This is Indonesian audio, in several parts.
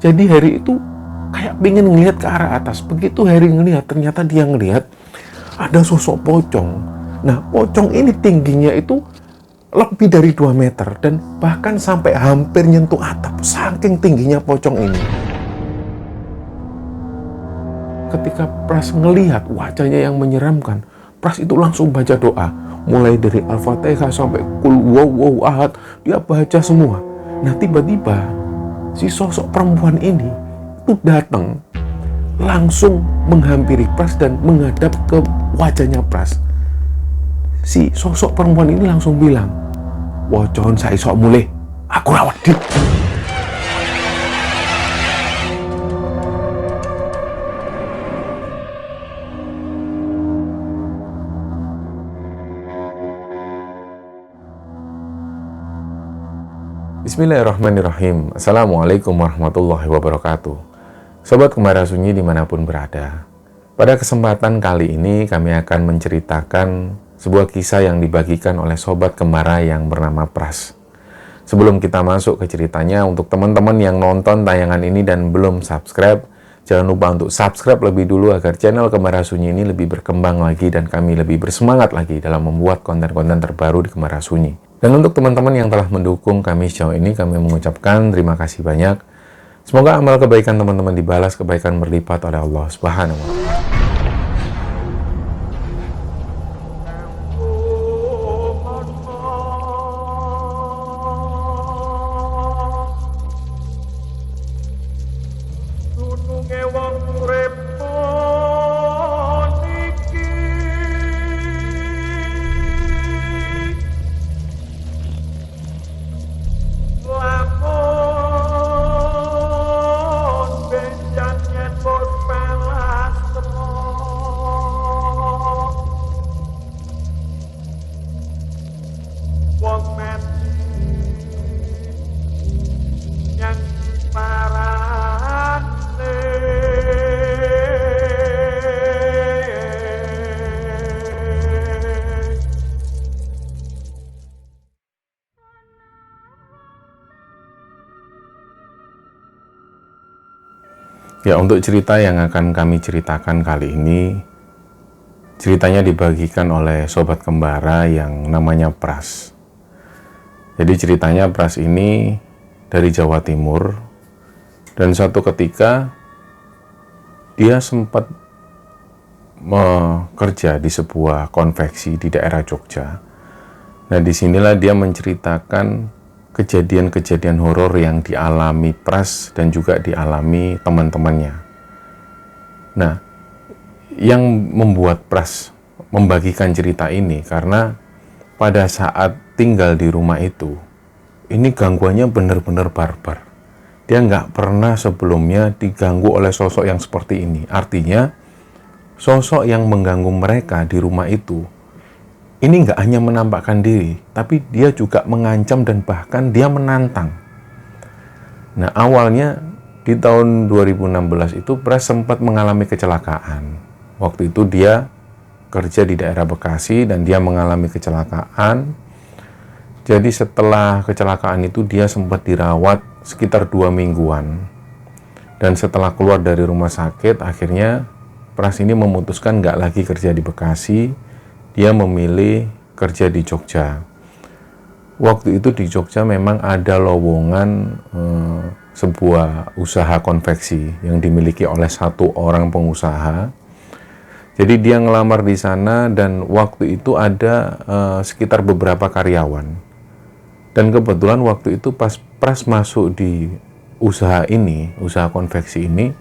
Jadi Harry itu kayak pengen ngelihat ke arah atas. Begitu Harry ngelihat, ternyata dia ngelihat ada sosok pocong. Nah, pocong ini tingginya itu lebih dari 2 meter dan bahkan sampai hampir nyentuh atap, saking tingginya pocong ini. Ketika Pras ngelihat wajahnya yang menyeramkan, Pras itu langsung baca doa, mulai dari Al-Fatihah sampai Qul huwallahu ahad, dia baca semua. Nah, tiba-tiba si sosok perempuan ini itu datang, langsung menghampiri Pras dan menghadap ke wajahnya Pras. Si sosok perempuan ini langsung bilang, "Wocon saya sok mulai, aku rawat di." Bismillahirrahmanirrahim. Assalamualaikum warahmatullahi wabarakatuh. Sobat Kemara Sunyi dimanapun berada, pada kesempatan kali ini kami akan menceritakan sebuah kisah yang dibagikan oleh Sobat Kemara yang bernama Pras. Sebelum kita masuk ke ceritanya, untuk teman-teman yang nonton tayangan ini dan belum subscribe, jangan lupa untuk subscribe lebih dulu agar channel Kemara Sunyi ini lebih berkembang lagi dan kami lebih bersemangat lagi dalam membuat konten-konten terbaru di Kemara Sunyi. Dan untuk teman-teman yang telah mendukung kami sejauh ini, kami mengucapkan terima kasih banyak. Semoga amal kebaikan teman-teman dibalas kebaikan berlipat oleh Allah Subhanahu wa Ta'ala. Ya, untuk cerita yang akan kami ceritakan kali ini, ceritanya dibagikan oleh Sobat Kembara yang namanya Pras. Jadi ceritanya Pras ini dari Jawa Timur, dan suatu ketika dia sempat bekerja di sebuah konveksi di daerah Jogja. Nah, disinilah dia menceritakan kejadian-kejadian horor yang dialami Pras dan juga dialami teman-temannya. Nah, yang membuat Pras membagikan cerita ini karena pada saat tinggal di rumah itu, ini gangguannya benar-benar barbar. Dia nggak pernah sebelumnya diganggu oleh sosok yang seperti ini. Artinya, sosok yang mengganggu mereka di rumah itu, ini nggak hanya menampakkan diri, tapi dia juga mengancam dan bahkan dia menantang. Nah, awalnya di tahun 2016 itu Pras sempat mengalami kecelakaan. Waktu itu dia kerja di daerah Bekasi dan dia mengalami kecelakaan. Jadi setelah kecelakaan itu dia sempat dirawat sekitar 2 mingguan. Dan setelah keluar dari rumah sakit, akhirnya Pras ini memutuskan nggak lagi kerja di Bekasi. Dia memilih kerja di Jogja. Waktu itu di Jogja memang ada lowongan sebuah usaha konveksi yang dimiliki oleh satu orang pengusaha. Jadi dia ngelamar di sana dan waktu itu ada sekitar beberapa karyawan. Dan kebetulan waktu itu pas Pras masuk di usaha ini, usaha konveksi ini,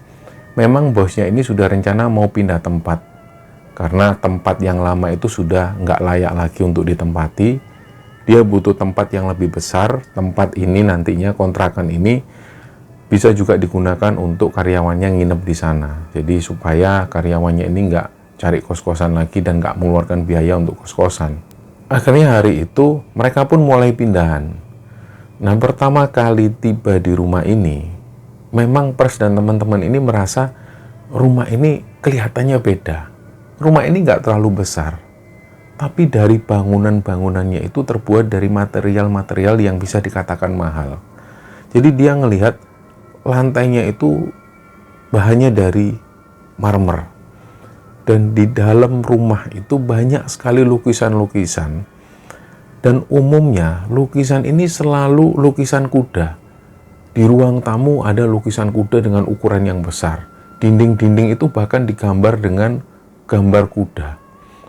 memang bosnya ini sudah rencana mau pindah tempat. Karena tempat yang lama itu sudah nggak layak lagi untuk ditempati. Dia butuh tempat yang lebih besar. Tempat ini nantinya, kontrakan ini bisa juga digunakan untuk karyawannya nginep di sana. Jadi supaya karyawannya ini nggak cari kos-kosan lagi dan nggak mengeluarkan biaya untuk kos-kosan. Akhirnya hari itu mereka pun mulai pindahan. Nah, pertama kali tiba di rumah ini, memang Pras dan teman-teman ini merasa rumah ini kelihatannya beda. Rumah ini nggak terlalu besar, tapi dari bangunan-bangunannya itu terbuat dari material-material yang bisa dikatakan mahal. Jadi dia ngelihat, lantainya itu bahannya dari marmer. Dan di dalam rumah itu banyak sekali lukisan-lukisan. Dan umumnya lukisan ini selalu lukisan kuda. Di ruang tamu ada lukisan kuda dengan ukuran yang besar. Dinding-dinding itu bahkan digambar dengan gambar kuda.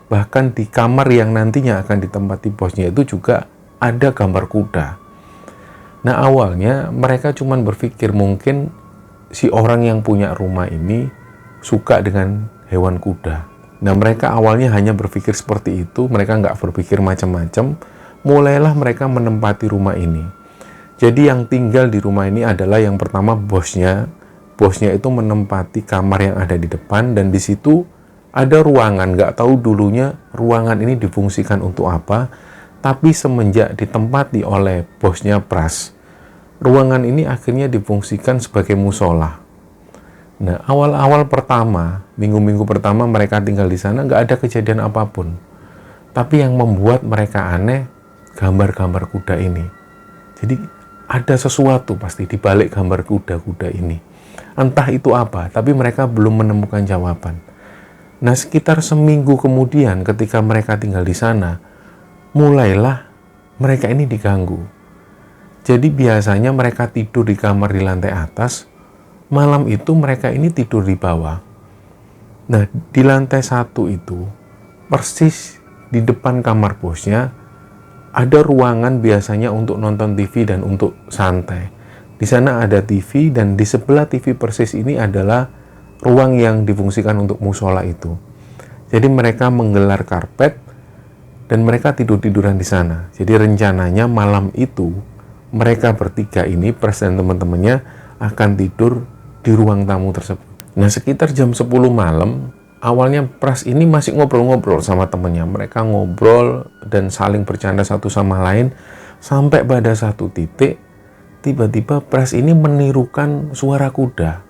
Bahkan di kamar yang nantinya akan ditempati bosnya itu juga ada gambar kuda. Nah, awalnya mereka cuma berpikir mungkin si orang yang punya rumah ini suka dengan hewan kuda. Nah, mereka awalnya hanya berpikir seperti itu, mereka nggak berpikir macam-macam. Mulailah mereka menempati rumah ini. Jadi yang tinggal di rumah ini adalah yang pertama bosnya. Bosnya itu menempati kamar yang ada di depan, dan di situ ada ruangan. Nggak tahu dulunya ruangan ini difungsikan untuk apa, tapi semenjak ditempati oleh bosnya Pras, ruangan ini akhirnya difungsikan sebagai musola. Nah, awal-awal pertama, minggu-minggu pertama mereka tinggal di sana, nggak ada kejadian apapun. Tapi yang membuat mereka aneh, gambar-gambar kuda ini. Jadi ada sesuatu pasti di balik gambar kuda-kuda ini. Entah itu apa, tapi mereka belum menemukan jawaban. Nah, sekitar seminggu kemudian ketika mereka tinggal di sana, mulailah mereka ini diganggu. Jadi biasanya mereka tidur di kamar di lantai atas, malam itu mereka ini tidur di bawah. Nah, di lantai 1 itu, persis di depan kamar bosnya, ada ruangan biasanya untuk nonton TV dan untuk santai. Di sana ada TV, dan di sebelah TV persis ini adalah ruang yang difungsikan untuk musola itu. Jadi mereka menggelar karpet, dan mereka tidur-tiduran di sana. Jadi rencananya malam itu, mereka bertiga ini, Pras dan teman-temannya, akan tidur di ruang tamu tersebut. Nah, sekitar jam 10 malam, awalnya Pras ini masih ngobrol-ngobrol sama temennya. Mereka ngobrol dan saling bercanda satu sama lain, sampai pada satu titik, tiba-tiba Pras ini menirukan suara kuda.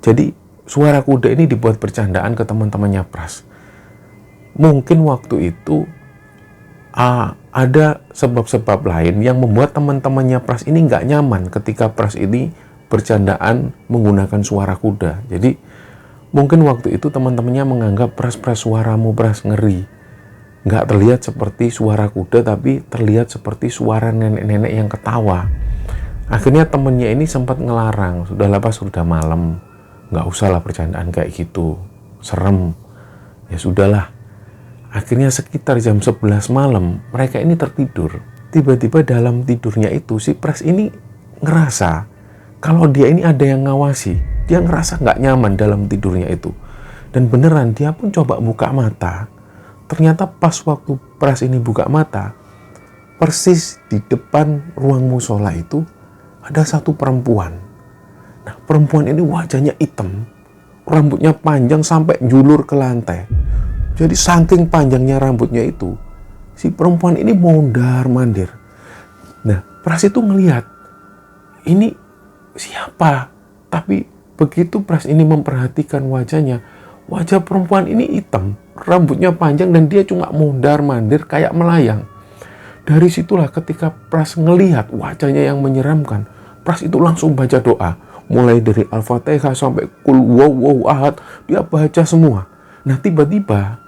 Jadi, suara kuda ini dibuat bercandaan ke teman-temannya Pras. Mungkin waktu itu, ada sebab-sebab lain yang membuat teman-temannya Pras ini nggak nyaman ketika Pras ini bercandaan menggunakan suara kuda. Jadi mungkin waktu itu teman-temannya menganggap, Pras suaramu Pras ngeri, nggak terlihat seperti suara kuda, tapi terlihat seperti suara nenek-nenek yang ketawa. Akhirnya temennya ini sempat ngelarang, sudahlah Pas, sudah malam, nggak usahlah bercandaan kayak gitu, serem. Ya sudahlah. Akhirnya sekitar jam 11 malam mereka ini tertidur. Tiba-tiba dalam tidurnya itu si Pras ini ngerasa kalau dia ini ada yang ngawasi. Dia ngerasa nggak nyaman dalam tidurnya itu. Dan beneran dia pun coba buka mata. Ternyata pas waktu Pras ini buka mata, persis di depan ruang musola itu ada satu perempuan. Nah, perempuan ini wajahnya hitam, rambutnya panjang sampai njulur ke lantai. Jadi saking panjangnya rambutnya itu, si perempuan ini mondar-mandir. Nah, Pras itu ngelihat, ini siapa? Tapi begitu Pras ini memperhatikan wajahnya, wajah perempuan ini hitam, rambutnya panjang, dan dia cuma mondar-mandir kayak melayang. Dari situlah ketika Pras ngelihat wajahnya yang menyeramkan, Pras itu langsung baca doa. Mulai dari Al-Fatihah sampai Qul huwallahu ahad, dia baca semua. Nah, tiba-tiba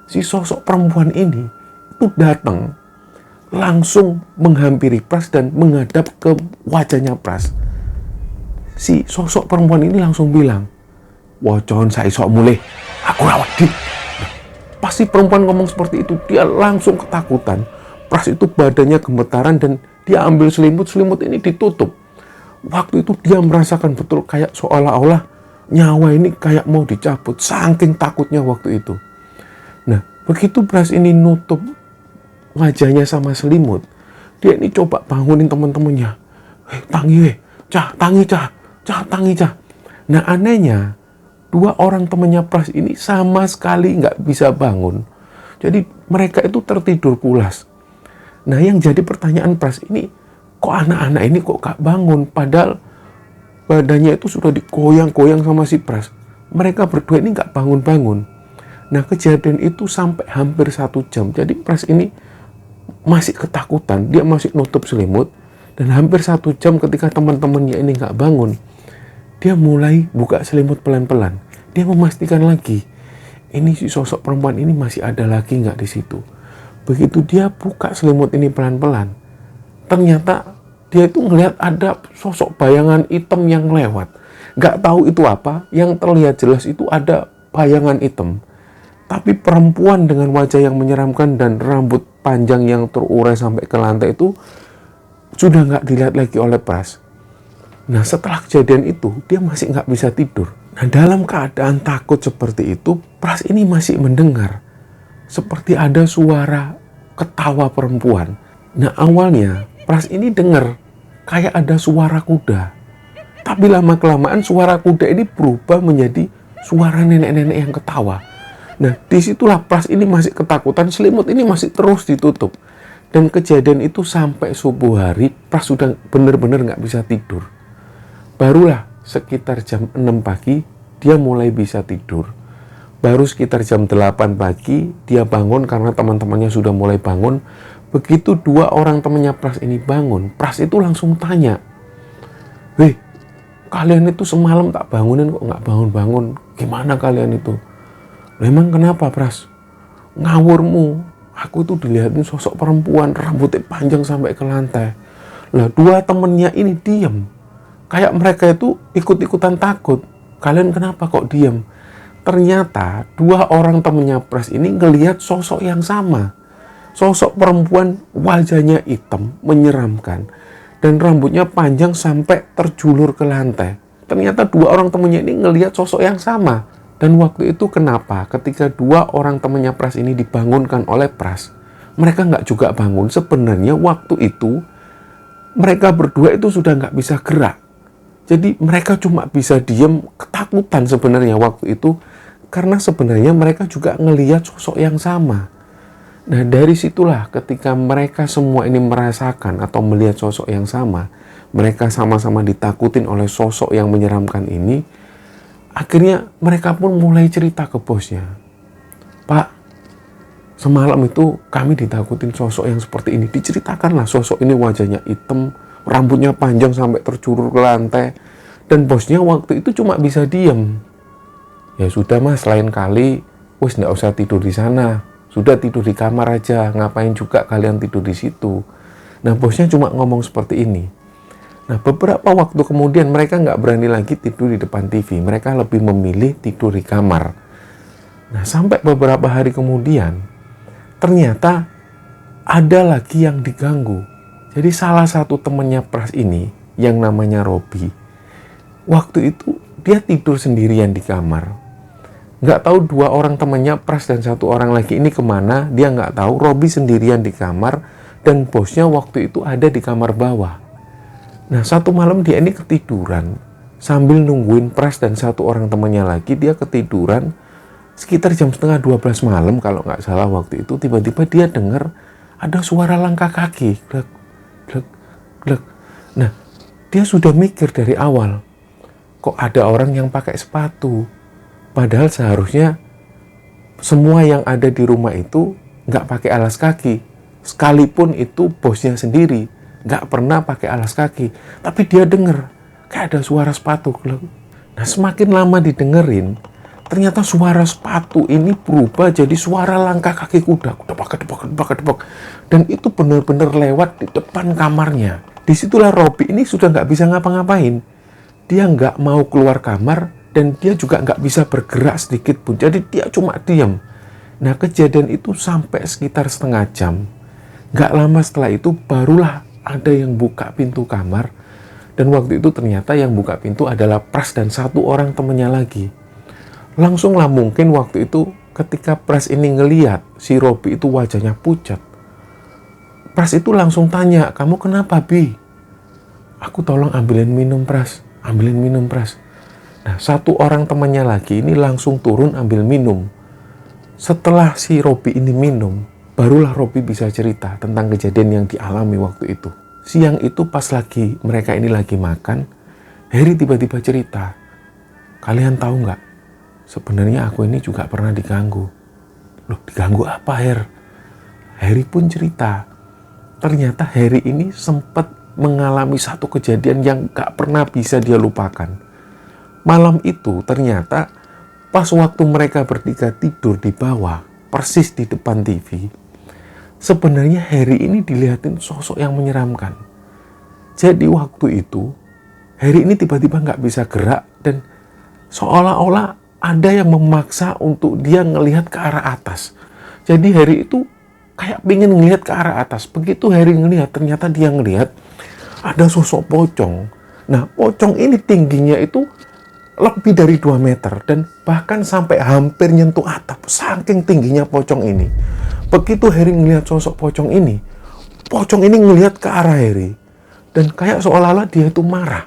si sosok perempuan ini itu datang, langsung menghampiri Pras dan menghadap ke wajahnya Pras. Si sosok perempuan ini langsung bilang, "Wajon saya sok mulai, aku rawat di." Pas si perempuan ngomong seperti itu, dia langsung ketakutan. Pras itu badannya gemetaran dan dia ambil selimut ini ditutup. Waktu itu dia merasakan betul kayak seolah-olah nyawa ini kayak mau dicabut, saking takutnya waktu itu. Nah, begitu Pras ini nutup wajahnya sama selimut, dia ini coba bangunin teman-temannya. Tangi, Cah, tangi, Cah. Cah, tangi, Cah. Nah, anehnya, dua orang temannya Pras ini sama sekali nggak bisa bangun. Jadi, mereka itu tertidur pulas. Nah, yang jadi pertanyaan Pras ini, kok anak-anak ini kok gak bangun? Padahal badannya itu sudah digoyang-goyang sama si Pras. Mereka berdua ini gak bangun-bangun. Nah, kejadian itu sampai hampir 1 jam. Jadi Pras ini masih ketakutan, dia masih nutup selimut, Dan hampir 1 jam ketika teman-temannya ini nggak bangun, dia mulai buka selimut pelan-pelan. Dia memastikan lagi, ini si sosok perempuan ini masih ada lagi nggak di situ. Begitu dia buka selimut ini pelan-pelan, ternyata dia itu ngelihat ada sosok bayangan hitam yang lewat. Nggak tahu itu apa, yang terlihat jelas itu ada bayangan hitam. Tapi perempuan dengan wajah yang menyeramkan dan rambut panjang yang terurai sampai ke lantai itu sudah nggak dilihat lagi oleh Pras. Nah, setelah kejadian itu, dia masih nggak bisa tidur. Nah, dalam keadaan takut seperti itu, Pras ini masih mendengar seperti ada suara ketawa perempuan. Nah, awalnya Pras ini dengar kayak ada suara kuda. Tapi lama-kelamaan suara kuda ini berubah menjadi suara nenek-nenek yang ketawa. Nah, disitulah Pras ini masih ketakutan, selimut ini masih terus ditutup. Dan kejadian itu sampai subuh hari, Pras sudah benar-benar nggak bisa tidur. Barulah sekitar jam 6 pagi, dia mulai bisa tidur. Baru sekitar jam 8 pagi, dia bangun karena teman-temannya sudah mulai bangun. Begitu 2 orang temannya Pras ini bangun, Pras itu langsung tanya, "Weh, kalian itu semalam tak bangunin kok nggak bangun-bangun. Gimana kalian itu?" "Memang kenapa, Pras?" "Ngawurmu. Aku itu dilihatin sosok perempuan, rambutnya panjang sampai ke lantai." Lah, 2 temennya ini diam. Kayak mereka itu ikut-ikutan takut. "Kalian kenapa kok diam?" Ternyata 2 orang temennya Pras ini ngelihat sosok yang sama. Sosok perempuan wajahnya hitam, menyeramkan. Dan rambutnya panjang sampai terjulur ke lantai. Ternyata 2 orang temennya ini ngelihat sosok yang sama. Dan waktu itu kenapa ketika 2 orang temennya Pras ini dibangunkan oleh Pras, mereka nggak juga bangun. Sebenarnya waktu itu mereka berdua itu sudah nggak bisa gerak. Jadi mereka cuma bisa diam, ketakutan sebenarnya waktu itu. Karena sebenarnya mereka juga ngelihat sosok yang sama. Nah, dari situlah ketika mereka semua ini merasakan atau melihat sosok yang sama, mereka sama-sama ditakutin oleh sosok yang menyeramkan ini. Akhirnya mereka pun mulai cerita ke bosnya, "Pak, semalam itu kami ditakutin sosok yang seperti ini." Diceritakanlah sosok ini wajahnya hitam, rambutnya panjang sampai terjulur ke lantai. Dan bosnya waktu itu cuma bisa diem. "Ya sudah mas, lain kali wis nggak usah tidur di sana. Sudah tidur di kamar aja, ngapain juga kalian tidur di situ." Nah, bosnya cuma ngomong seperti ini. Nah, beberapa waktu kemudian mereka nggak berani lagi tidur di depan TV. Mereka lebih memilih tidur di kamar. Nah, sampai beberapa hari kemudian, ternyata ada lagi yang diganggu. Jadi salah satu temannya Pras ini, yang namanya Robi, waktu itu dia tidur sendirian di kamar. Nggak tahu 2 orang temannya Pras dan 1 orang lagi ini kemana, dia nggak tahu. Robi sendirian di kamar dan bosnya waktu itu ada di kamar bawah. Nah, satu malam dia ini ketiduran sambil nungguin Pras dan 1 orang temannya lagi. Dia ketiduran sekitar jam setengah 12 malam kalau nggak salah waktu itu. Tiba-tiba dia dengar ada suara langkah kaki, glek, glek, glek. Nah, dia sudah mikir dari awal, kok ada orang yang pakai sepatu. Padahal seharusnya semua yang ada di rumah itu nggak pakai alas kaki. Sekalipun itu bosnya sendiri, nggak pernah pakai alas kaki. Tapi dia dengar kayak ada suara sepatu. Nah, semakin lama didengerin, ternyata suara sepatu ini berubah jadi suara langkah kaki kuda. Depak, depak, depak, depak. Dan itu benar-benar lewat di depan kamarnya. Disitulah Robi ini sudah nggak bisa ngapa-ngapain. Dia nggak mau keluar kamar dan dia juga nggak bisa bergerak sedikit pun. Jadi dia cuma diam. Nah, kejadian itu sampai sekitar setengah jam. Nggak lama setelah itu barulah ada yang buka pintu kamar. Dan waktu itu ternyata yang buka pintu adalah Pras dan 1 orang temennya lagi. Langsunglah mungkin waktu itu ketika Pras ini ngeliat si Robi itu wajahnya pucat. Pras itu langsung tanya, "Kamu kenapa, Bi?" "Aku tolong ambilin minum, Pras. Ambilin minum, Pras." Nah, 1 orang temannya lagi ini langsung turun ambil minum. Setelah si Robi ini minum, barulah Robi bisa cerita tentang kejadian yang dialami waktu itu. Siang itu pas mereka ini lagi makan, Heri tiba-tiba cerita, "Kalian tahu nggak? Sebenarnya aku ini juga pernah diganggu." "Loh, diganggu apa, Her?" Heri pun cerita. Ternyata Heri ini sempat mengalami satu kejadian yang gak pernah bisa dia lupakan. Malam itu ternyata pas waktu mereka bertiga tidur di bawah, persis di depan TV, sebenarnya Harry ini dilihatin sosok yang menyeramkan. Jadi waktu itu Harry ini tiba-tiba gak bisa gerak dan seolah-olah ada yang memaksa untuk dia ngelihat ke arah atas. Jadi Harry itu kayak pengen ngelihat ke arah atas. Begitu Harry ngelihat, ternyata dia ngelihat ada sosok pocong. Nah, pocong ini tingginya itu lebih dari 2 meter dan bahkan sampai hampir nyentuh atap. Saking tingginya pocong ini. Begitu Harry ngelihat sosok pocong ini ngelihat ke arah Harry dan kayak seolah-olah dia itu marah.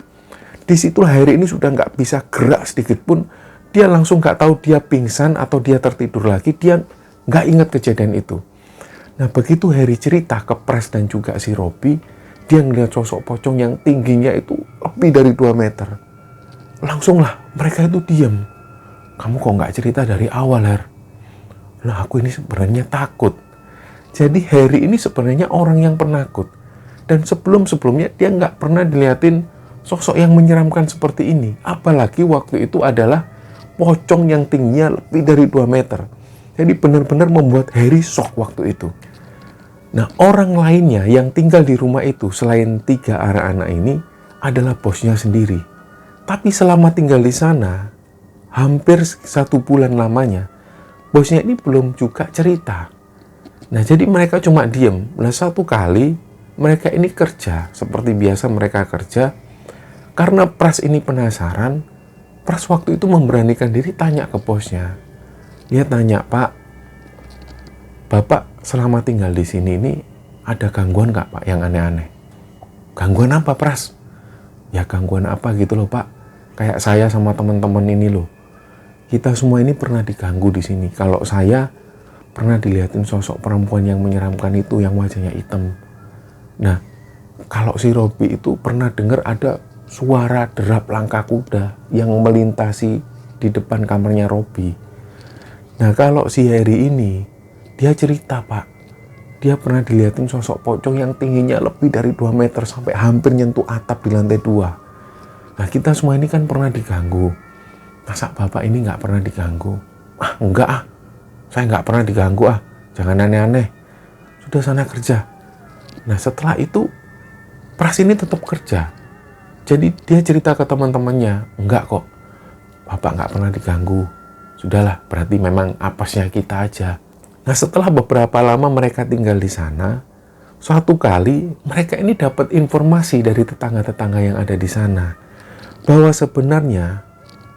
Disitulah Harry ini sudah nggak bisa gerak sedikit pun. Dia langsung nggak tahu dia pingsan atau dia tertidur lagi. Dia nggak ingat kejadian itu. Nah, begitu Harry cerita ke Pres dan juga si Robby, dia ngeliat sosok pocong yang tingginya itu lebih dari 2 meter. Langsunglah mereka itu diam. Kamu kok nggak cerita dari awal, Har? Nah, aku ini sebenarnya takut. Jadi Harry ini sebenarnya orang yang penakut. Dan sebelum-sebelumnya dia nggak pernah dilihatin sosok yang menyeramkan seperti ini. Apalagi waktu itu adalah pocong yang tingginya lebih dari 2 meter. Jadi benar-benar membuat Harry shock waktu itu. Nah, orang lainnya yang tinggal di rumah itu selain 3 anak-anak ini adalah bosnya sendiri. Tapi selama tinggal di sana, hampir 1 bulan lamanya, bosnya ini belum juga cerita. Nah, jadi mereka cuma diem. Nah, satu kali mereka ini kerja, seperti biasa mereka kerja. Karena Pras ini penasaran, Pras waktu itu memberanikan diri tanya ke bosnya. Dia tanya, Pak, Bapak selama tinggal di sini ini ada gangguan nggak, Pak, yang aneh-aneh? Gangguan apa, Pras? Ya gangguan apa gitu loh, Pak. Kayak saya sama teman-teman ini loh. Kita semua ini pernah diganggu di sini. Kalau saya pernah dilihatin sosok perempuan yang menyeramkan itu yang wajahnya hitam. Nah, kalau si Robby itu pernah dengar ada suara derap langkah kuda yang melintasi di depan kamarnya Robby. Nah, kalau si Harry ini, dia cerita, Pak, dia pernah dilihatin sosok pocong yang tingginya lebih dari 2 meter sampai hampir nyentuh atap di lantai 2. Nah, kita semua ini kan pernah diganggu. Masa Bapak ini nggak pernah diganggu? Ah, enggak ah. Saya nggak pernah diganggu ah. Jangan aneh-aneh. Sudah sana kerja. Nah, setelah itu, Pras ini tetap kerja. Jadi dia cerita ke teman-temannya, enggak kok, Bapak nggak pernah diganggu. Sudahlah, berarti memang apesnya kita aja. Nah, setelah beberapa lama mereka tinggal di sana, suatu kali mereka ini dapat informasi dari tetangga-tetangga yang ada di sana bahwa sebenarnya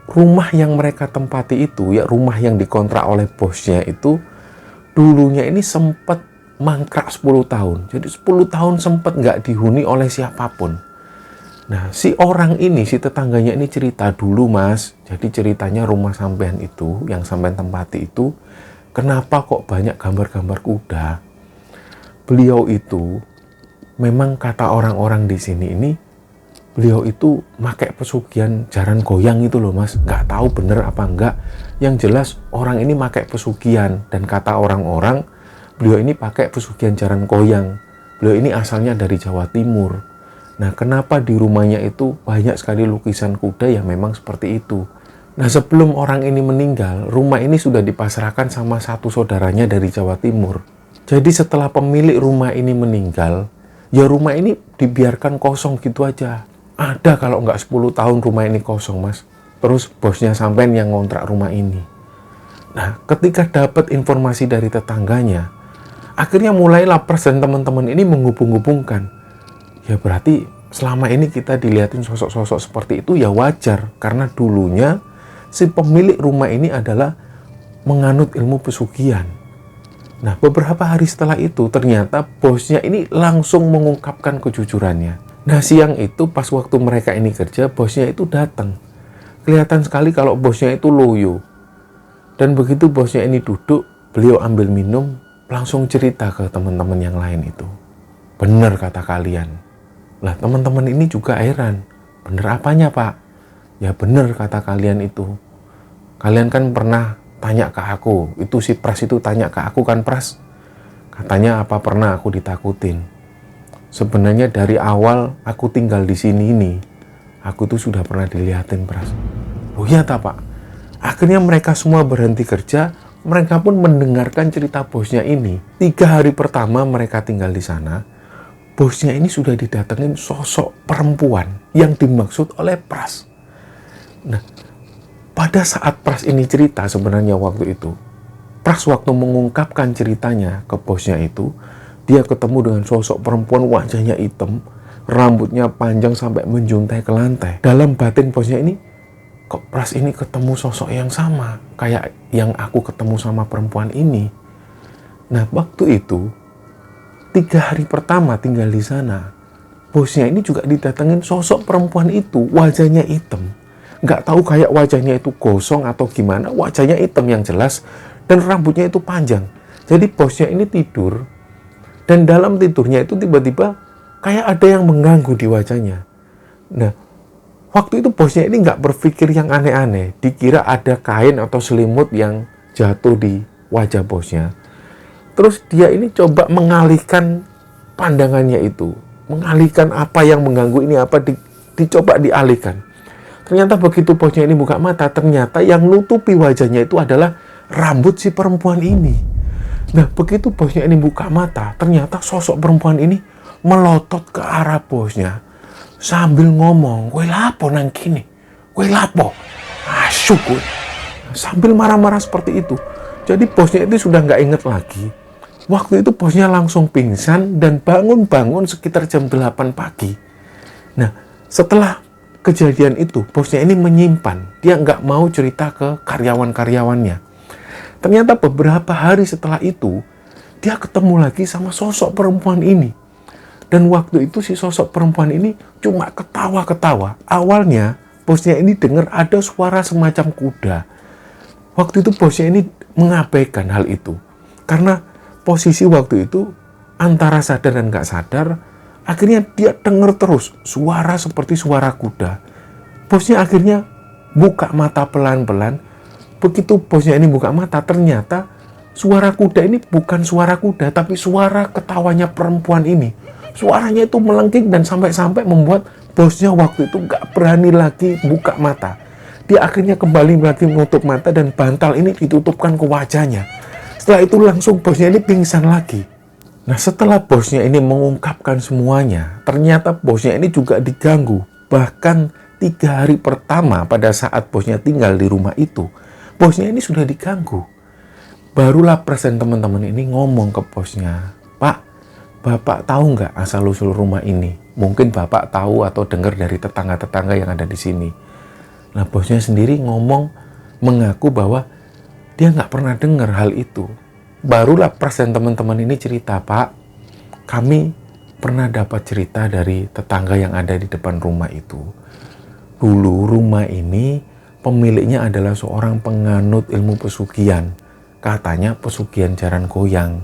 rumah yang mereka tempati itu, ya rumah yang dikontrak oleh bosnya itu, dulunya ini sempat mangkrak 10 tahun. Jadi 10 tahun sempat nggak dihuni oleh siapapun. Nah, si orang ini, si tetangganya ini cerita dulu, Mas. Jadi ceritanya rumah sampean itu, yang sampean tempati itu, kenapa kok banyak gambar-gambar kuda? Beliau itu, memang kata orang-orang di sini ini, beliau itu pakai pesugihan jaran goyang itu loh, Mas. Nggak tahu bener apa enggak. Yang jelas orang ini pakai pesugihan. Dan kata orang-orang, beliau ini pakai pesugihan jaran goyang. Beliau ini asalnya dari Jawa Timur. Nah, kenapa di rumahnya itu banyak sekali lukisan kuda yang memang seperti itu. Nah, sebelum orang ini meninggal, rumah ini sudah dipasrahkan sama satu saudaranya dari Jawa Timur. Jadi setelah pemilik rumah ini meninggal, ya rumah ini dibiarkan kosong gitu aja. Ada kalau nggak 10 tahun rumah ini kosong, Mas. Terus bosnya sampean yang ngontrak rumah ini. Nah, ketika dapat informasi dari tetangganya, akhirnya mulailah Pras dan teman-teman ini menghubung-hubungkan. Ya berarti selama ini kita dilihatin sosok-sosok seperti itu ya wajar. Karena dulunya si pemilik rumah ini adalah menganut ilmu pesugihan. Nah, beberapa hari setelah itu ternyata bosnya ini langsung mengungkapkan kejujurannya. Nah, siang itu pas waktu mereka ini kerja, bosnya itu datang. Kelihatan sekali kalau bosnya itu loyo. Dan begitu bosnya ini duduk, beliau ambil minum, langsung cerita ke teman-teman yang lain itu. Bener kata kalian. Lah, teman-teman ini juga heran. Bener apanya, Pak? Ya bener kata kalian itu. Kalian kan pernah tanya ke aku. Itu si Pras itu tanya ke aku kan, Pras. Katanya apa pernah aku ditakutin. sebenarnya dari awal aku tinggal di sini ini, aku tuh sudah pernah dilihatin Pras. Oh iya tak Pak? Akhirnya mereka semua berhenti kerja, mereka pun mendengarkan cerita bosnya ini. 3 hari pertama mereka tinggal di sana, bosnya ini sudah didatengin sosok perempuan yang dimaksud oleh Pras. Nah, pada saat Pras ini cerita sebenarnya waktu itu, Pras waktu mengungkapkan ceritanya ke bosnya itu, dia ketemu dengan sosok perempuan wajahnya hitam, rambutnya panjang sampai menjuntai ke lantai. Dalam batin bosnya ini, kok Pras ini ketemu sosok yang sama, kayak yang aku ketemu sama perempuan ini. Nah, waktu itu, 3 hari pertama tinggal di sana, bosnya ini juga didatengin sosok perempuan itu, wajahnya hitam. Nggak tahu kayak wajahnya itu gosong atau gimana, wajahnya hitam yang jelas, dan rambutnya itu panjang. Jadi bosnya ini tidur, dan dalam tidurnya itu tiba-tiba kayak ada yang mengganggu di wajahnya. Nah, waktu itu bosnya ini nggak berpikir yang aneh-aneh, dikira ada kain atau selimut yang jatuh di wajah bosnya. Terus dia ini coba mengalihkan pandangannya itu, mengalihkan apa yang mengganggu ini, dicoba dialihkan. Ternyata begitu bosnya ini buka mata, ternyata yang nutupi wajahnya itu adalah rambut si perempuan ini. Nah, begitu bosnya ini buka mata, ternyata sosok perempuan ini melotot ke arah bosnya sambil ngomong, "Kowe lapo nang kini? Kowe lapo? Asyuk kowe." Sambil marah-marah seperti itu. Jadi bosnya itu sudah nggak inget lagi. Waktu itu bosnya langsung pingsan dan bangun-bangun sekitar jam 8 pagi. Nah, setelah kejadian itu, bosnya ini menyimpan. Dia nggak mau cerita ke karyawan-karyawannya. Ternyata beberapa hari setelah itu, dia ketemu lagi sama sosok perempuan ini. Dan waktu itu si sosok perempuan ini cuma ketawa-ketawa. Awalnya, bosnya ini dengar ada suara semacam kuda. Waktu itu bosnya ini mengabaikan hal itu. Karena posisi waktu itu antara sadar dan nggak sadar, akhirnya dia dengar terus suara seperti suara kuda. Bosnya akhirnya buka mata pelan-pelan. Begitu bosnya ini buka mata, ternyata suara kuda ini bukan suara kuda, tapi suara ketawanya perempuan ini. Suaranya itu melengking dan sampai-sampai membuat bosnya waktu itu nggak berani lagi buka mata. Dia akhirnya kembali lagi menutup mata dan bantal ini ditutupkan ke wajahnya. Setelah itu langsung bosnya ini pingsan lagi. Nah, setelah bosnya ini mengungkapkan semuanya, ternyata bosnya ini juga diganggu. Bahkan 3 hari pertama pada saat bosnya tinggal di rumah itu, bosnya ini sudah diganggu. Barulah Pras dan teman-teman ini ngomong ke bosnya, "Pak, Bapak tahu nggak asal-usul rumah ini? Mungkin Bapak tahu atau dengar dari tetangga-tetangga yang ada di sini." Nah, bosnya sendiri mengaku bahwa dia nggak pernah dengar hal itu. Barulah Pras dan teman-teman ini cerita, "Pak, kami pernah dapat cerita dari tetangga yang ada di depan rumah itu. Dulu rumah ini pemiliknya adalah seorang penganut ilmu pesugihan. Katanya pesugihan jaran goyang.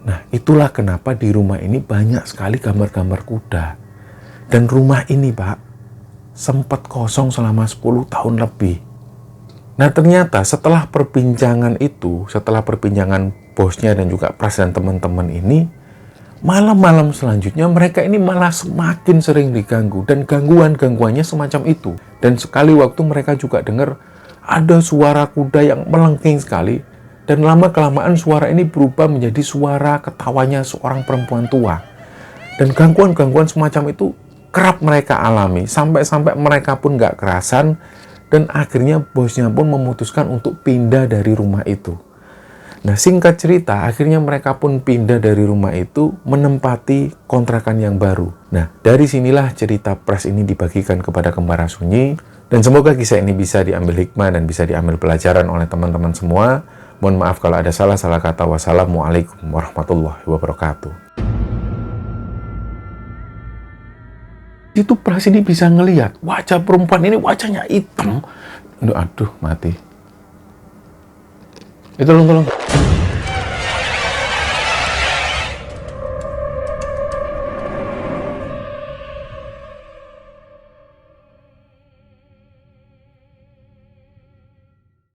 Nah, itulah kenapa di rumah ini banyak sekali gambar-gambar kuda. Dan rumah ini, Pak, sempat kosong selama 10 tahun lebih." Nah, ternyata setelah perbincangan itu, setelah perbincangan bosnya dan juga Pras dan teman-teman ini, malam-malam selanjutnya mereka ini malah semakin sering diganggu dan gangguannya semacam itu. Dan sekali waktu mereka juga dengar ada suara kuda yang melengking sekali, dan lama-kelamaan suara ini berubah menjadi suara ketawanya seorang perempuan tua. Dan gangguan-gangguan semacam itu kerap mereka alami, sampai-sampai mereka pun nggak kerasan, dan akhirnya bosnya pun memutuskan untuk pindah dari rumah itu. Nah, singkat cerita, akhirnya mereka pun pindah dari rumah itu menempati kontrakan yang baru. Nah, dari sinilah cerita Pras ini dibagikan kepada Kembara Sunyi, dan semoga kisah ini bisa diambil hikmah dan bisa diambil pelajaran oleh teman-teman semua. Mohon maaf kalau ada salah-salah kata. Wassalamualaikum warahmatullahi wabarakatuh. Itu Pras ini bisa ngelihat wajah perempuan ini, wajahnya hitam. Aduh, mati. Itu tolong.